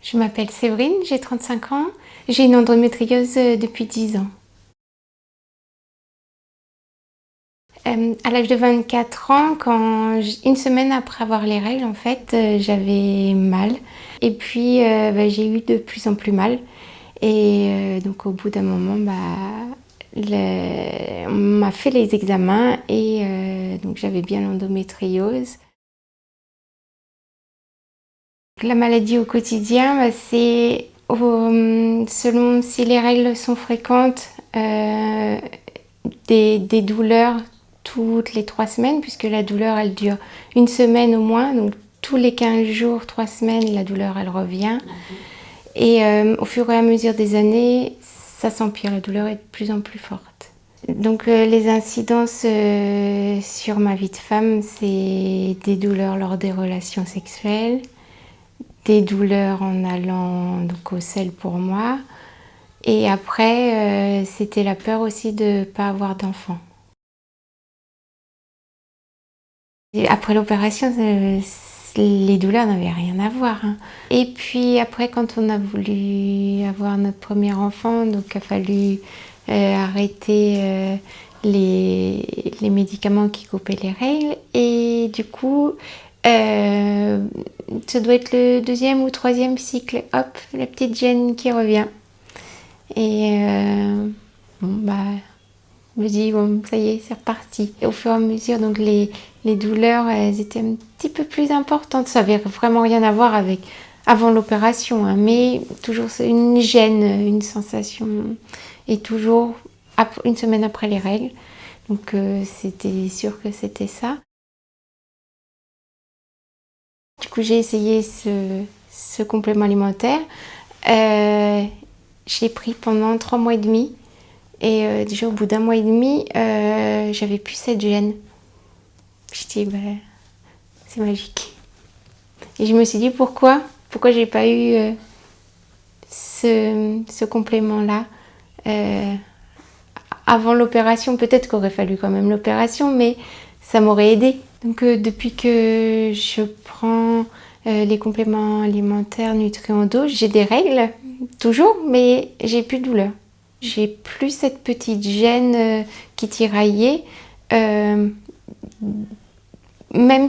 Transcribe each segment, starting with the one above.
Je m'appelle Séverine, j'ai 35 ans. J'ai une endométriose depuis 10 ans. À l'âge de 24 ans, une semaine après avoir les règles, en fait, j'avais mal. Et puis, j'ai eu de plus en plus mal. Et donc, au bout d'un moment, on m'a fait les examens et donc j'avais bien l'endométriose. La maladie au quotidien, c'est selon si les règles sont fréquentes, des douleurs toutes les 3 semaines, puisque la douleur elle dure une semaine au moins, donc tous les 15 jours, 3 semaines, la douleur elle revient. Et au fur et à mesure des années, ça s'empire, la douleur est de plus en plus forte. Donc les incidences sur ma vie de femme, c'est des douleurs lors des relations sexuelles, des douleurs en allant donc au sel pour moi, et après c'était la peur aussi de ne pas avoir d'enfant. Après l'opération, les douleurs n'avaient rien à voir, hein. Et puis après, quand on a voulu avoir notre premier enfant, donc il a fallu arrêter les médicaments qui coupaient les règles. Et du coup, ça doit être le 2e ou 3e cycle. Hop, la petite gêne qui revient. Et je me dis, bon, ça y est, c'est reparti. Et au fur et à mesure, donc les douleurs, elles étaient un petit peu plus importantes. Ça n'avait vraiment rien à voir avec avant l'opération, hein, mais toujours une gêne, une sensation. Et toujours une semaine après les règles. Donc c'était sûr que c'était ça. Du coup, j'ai essayé ce complément alimentaire. Je l'ai pris pendant 3 mois et demi. Et déjà au bout d'1 mois et demi, j'avais plus cette gêne. Je dis, c'est magique. Et je me suis dit, pourquoi j'ai pas eu ce complément-là avant l'opération? Peut-être qu'il aurait fallu quand même l'opération, mais ça m'aurait aidé. Donc depuis que je prends les compléments alimentaires NutriEndo, j'ai des règles, toujours, mais j'ai plus de douleur. J'ai plus cette petite gêne qui tiraillait. Même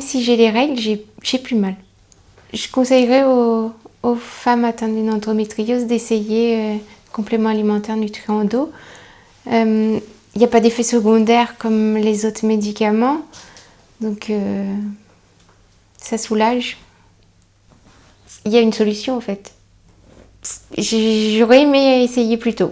si j'ai les règles, j'ai plus mal. Je conseillerais aux femmes atteintes d'une endométriose d'essayer complément alimentaire NutriEndo. Il n'y a pas d'effet secondaire comme les autres médicaments, donc ça soulage. Il y a une solution en fait. J'aurais aimé essayer plus tôt.